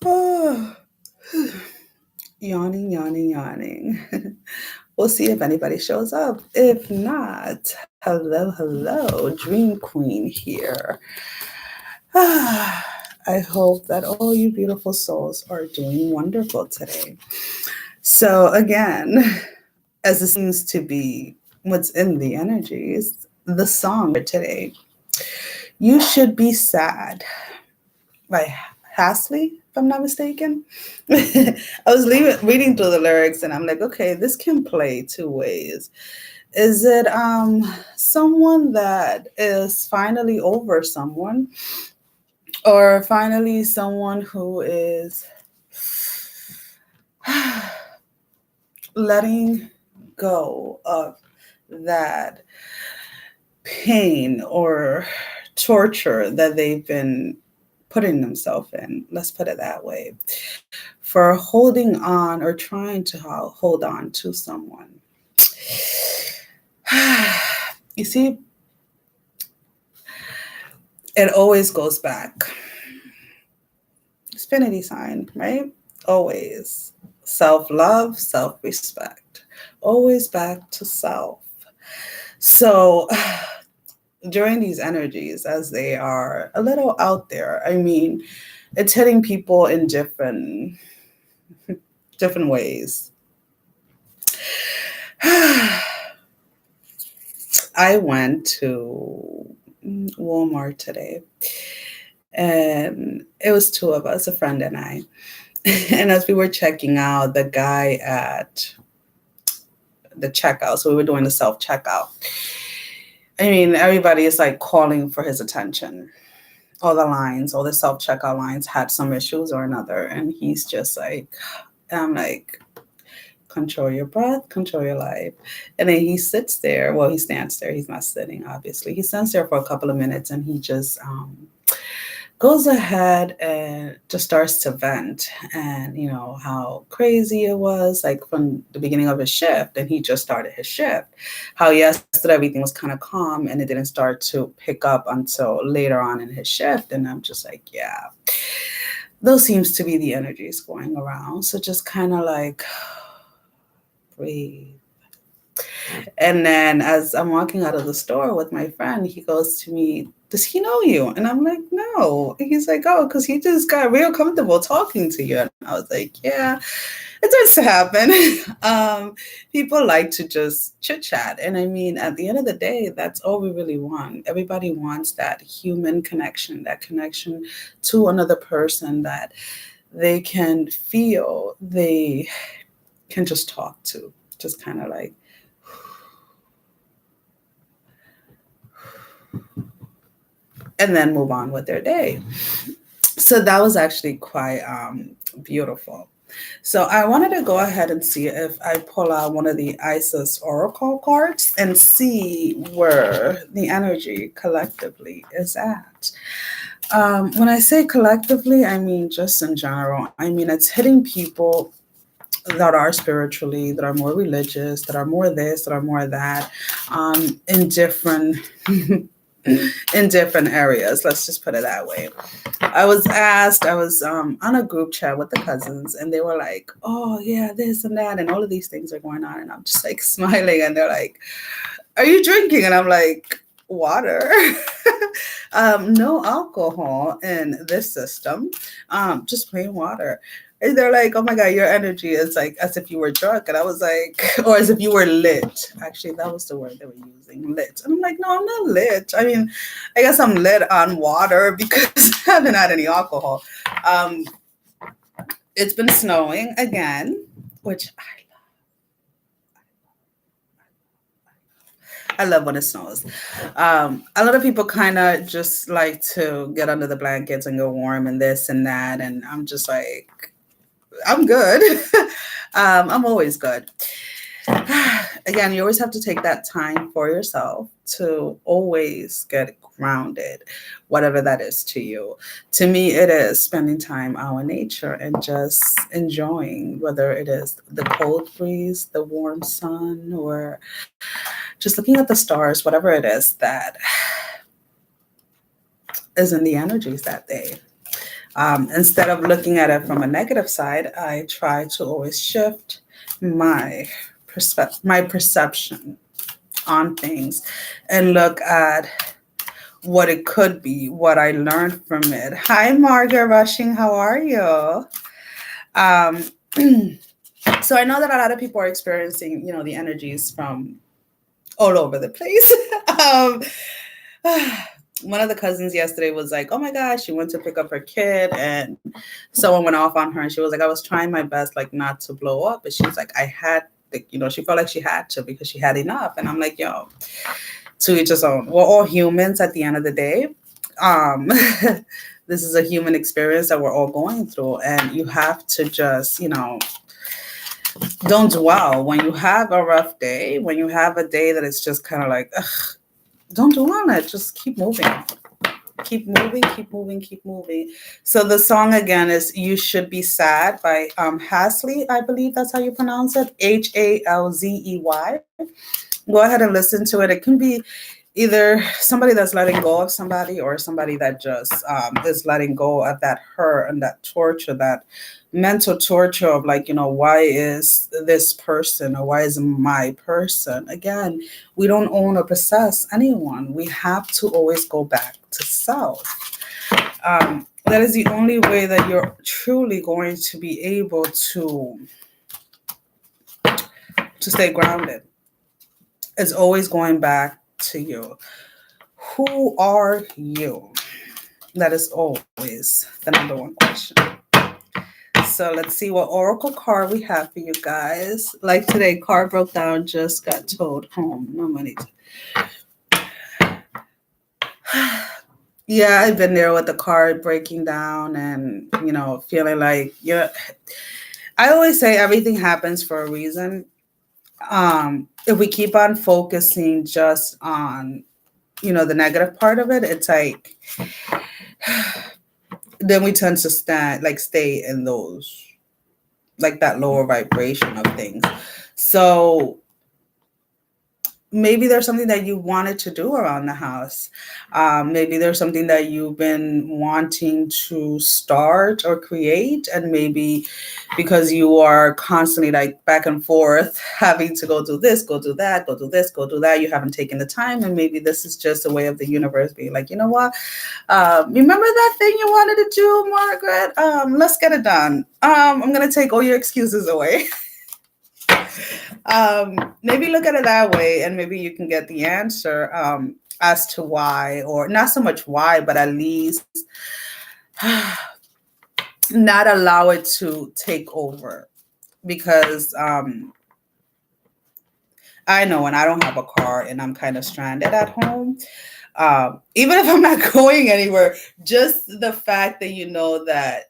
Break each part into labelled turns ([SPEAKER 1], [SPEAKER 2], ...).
[SPEAKER 1] Oh, yawning, yawning, yawning. We'll see if anybody shows up. If not, hello, hello, Dream Queen here. I hope that all you beautiful souls are doing wonderful today. So, again, as it seems to be what's in the energies, the song for today, You Should Be Sad by Hasley, if I'm not mistaken. I was reading through the lyrics and I'm like, okay, this can play two ways. Is it someone that is finally over someone, or finally someone who is letting go of that pain or torture that they've been putting themselves in? Let's put it that way. For holding on or trying to hold on to someone. You see, it always goes back. Infinity sign, right? Always. Self-love, self-respect. Always back to self. So during these energies, as they are a little out there, I mean, it's hitting people in different ways. I went to Walmart today, and it was two of us, a friend and I. And as we were checking out, the guy at the checkout, so we were doing the self checkout. I mean, everybody is like calling for his attention. All the self checkout lines had some issues or another, and he's just like, I'm like, control your breath, control your life. And then he sits there. Well, he stands there. He's not sitting, obviously. He stands there for a couple of minutes, and he just goes ahead and just starts to vent, and how crazy it was, like from the beginning of his shift, and he just started his shift, how yesterday everything was kind of calm and it didn't start to pick up until later on in his shift. And I'm just like, yeah, those seems to be the energies going around. So just kind of like breathe. And then as I'm walking out of the store with my friend, he goes to me, does he know you? And I'm like, no. And he's like, oh, because he just got real comfortable talking to you. And I was like, yeah, it tends to happen. People like to just chit chat. And I mean, at the end of the day, that's all we really want. Everybody wants that human connection, that connection to another person that they can feel, they can just talk to, just kind of like, and then move on with their day. So that was actually quite beautiful. So I wanted to go ahead and see if I pull out one of the Isis Oracle cards and see where the energy collectively is at. When I say collectively, I mean just in general. I mean, it's hitting people that are spiritually, that are more religious, that are more this, that are more that, in different in different areas. Let's just put it that way. I was on a group chat with the cousins, and they were like, oh yeah, this and that, and all of these things are going on. And I'm just like smiling, and they're like, are you drinking? And I'm like, water. No alcohol in this system, just plain water. And they're like, oh my God, your energy is like as if you were drunk. And I was like, or as if you were lit. Actually, that was the word they were using, lit. And I'm like, no, I'm not lit. I mean, I guess I'm lit on water because I haven't had any alcohol. It's been snowing again, which I love when it snows. A lot of people kind of just like to get under the blankets and go warm and this and that. And I'm just like, I'm good. I'm always good. Again, you always have to take that time for yourself to always get grounded, whatever that is to you. To me, it is spending time out in nature and just enjoying, whether it is the cold breeze, the warm sun, or just looking at the stars, whatever it is that is in the energies that day. Instead of looking at it from a negative side, I try to always shift my my perception on things and look at what it could be, what I learned from it. Hi, Margaret Rushing. How are you? Um, so I know that a lot of people are experiencing, the energies from all over the place. um, One of the cousins yesterday was like, "Oh my gosh, she went to pick up her kid, and someone went off on her, and she was like, I was trying my best, like not to blow up, but she was like, I had, like, she felt like she had to because she had enough." And I'm like, yo, to each his own. We're all humans at the end of the day. Um, this is a human experience that we're all going through, and you have to just, don't dwell when you have a rough day, when you have a day that is just kind of like, ugh, don't dwell on it. Just keep moving. Keep moving, keep moving, keep moving. So the song again is "You Should Be Sad" by Hasley, I believe that's how you pronounce it, Halzey. Go ahead and listen to it. It can be either somebody that's letting go of somebody or somebody that just is letting go of that hurt and that torture, that mental torture of like, why is this person or why is my person? Again, we don't own or possess anyone. We have to always go back to self. That is the only way that you're truly going to be able to stay grounded. It's always going back to you. Who are you? That is always the number one question. So let's see what oracle card we have for you guys. Like today, car broke down, just got towed home. No money. Yeah, I've been there with the car breaking down and, feeling like, I always say everything happens for a reason. If we keep on focusing just on, the negative part of it, it's like, then we tend to stay in those, like that lower vibration of things. So maybe there's something that you wanted to do around the house. Maybe there's something that you've been wanting to start or create. And maybe because you are constantly like back and forth, having to go do this, go do that, go do this, go do that, you haven't taken the time. And maybe this is just a way of the universe being like, you know what? Remember that thing you wanted to do, Margaret? Let's get it done. I'm going to take all your excuses away. Maybe look at it that way, and maybe you can get the answer as to why, or not so much why, but at least not allow it to take over. Because I know when I don't have a car and I'm kind of stranded at home, even if I'm not going anywhere, just the fact that that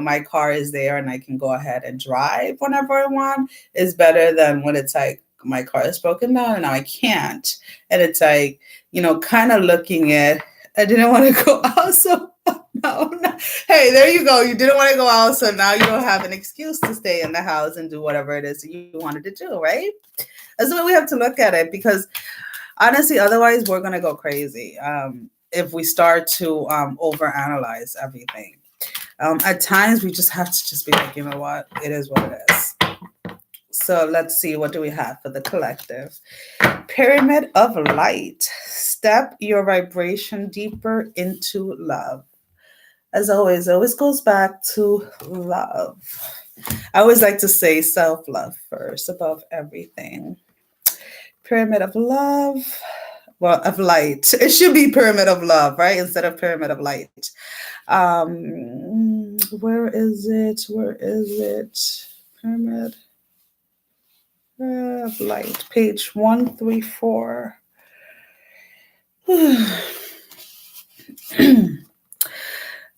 [SPEAKER 1] my car is there and I can go ahead and drive whenever I want is better than when it's like my car is broken down and now I can't. And it's like, kind of looking at, I didn't want to go out, so no. Hey, there you go. You didn't want to go out, so now you don't have an excuse to stay in the house and do whatever it is that you wanted to do, right? That's the way we have to look at it, because honestly, otherwise we're going to go crazy if we start to overanalyze everything. At times, we just have to just be like, you know what? It is what it is. So let's see. What do we have for the collective? Pyramid of Light. Step your vibration deeper into love. As always, it always goes back to love. I always like to say self-love first above everything. Pyramid of Love. Well, of light. It should be Pyramid of Love, right? Instead of Pyramid of Light. Where is it? Where is it? Pyramid of Light, page 134.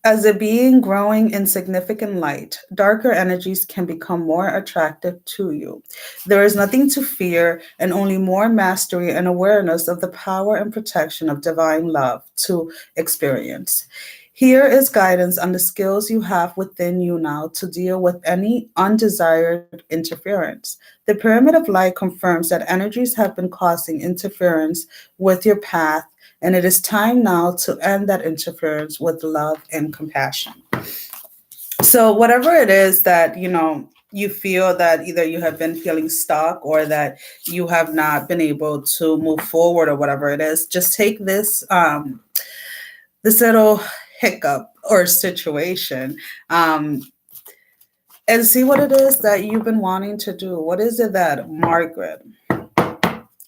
[SPEAKER 1] As a being growing in significant light, darker energies can become more attractive to you. There is nothing to fear and only more mastery and awareness of the power and protection of divine love to experience. Here is guidance on the skills you have within you now to deal with any undesired interference. The pyramid of light confirms that energies have been causing interference with your path, and it is time now to end that interference with love and compassion. So, whatever it is that, you feel that either you have been feeling stuck or that you have not been able to move forward or whatever it is, just take this little hiccup or situation, um, and see what it is that you've been wanting to do. What is it that, Margaret,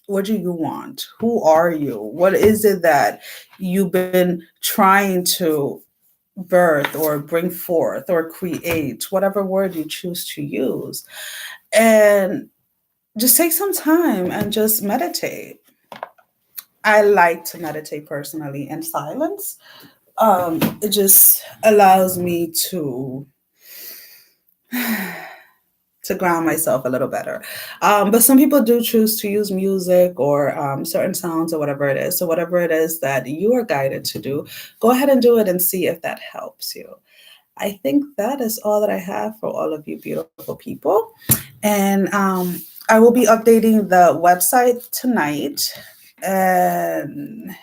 [SPEAKER 1] what do you want? Who are you? What is it that you've been trying to birth or bring forth or create, whatever word you choose to use? And just take some time and just meditate. I like to meditate personally in silence. It just allows me to ground myself a little better. But some people do choose to use music or certain sounds or whatever it is. So, whatever it is that you are guided to do, go ahead and do it and see if that helps you. I think that is all that I have for all of you beautiful people. And I will be updating the website tonight. And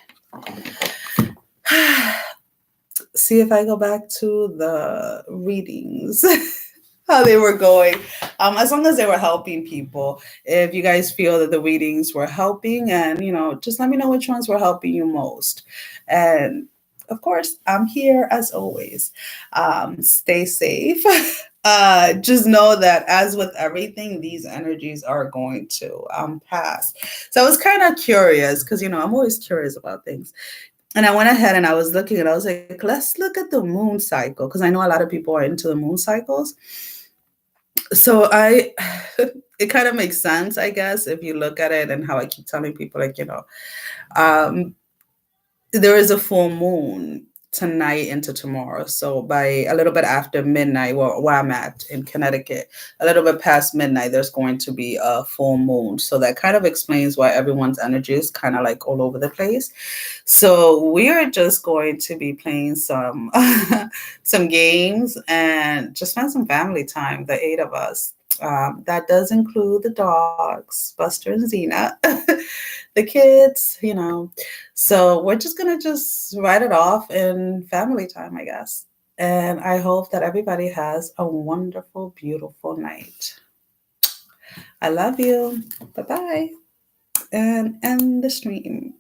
[SPEAKER 1] see if I go back to the readings, how they were going. As long as they were helping people. If you guys feel that the readings were helping, and just let me know which ones were helping you most. And of course, I'm here as always. Stay safe. Just know that, as with everything, these energies are going to pass. So I was kind of curious because I'm always curious about things. And I went ahead and I was looking and I was like, let's look at the moon cycle, because I know a lot of people are into the moon cycles. So it kind of makes sense, I guess, if you look at it, and how I keep telling people, like, um, there is a full moon tonight into tomorrow. So by a little bit after midnight, where I'm at in Connecticut, a little bit past midnight, there's going to be a full moon. So that kind of explains why everyone's energy is kind of like all over the place. So we are just going to be playing some some games and just spend some family time, the 8 of us. That does include the dogs, Buster and Zena, the kids. So we're just going to just write it off in family time, I guess. And I hope that everybody has a wonderful, beautiful night. I love you. Bye-bye. And end the stream.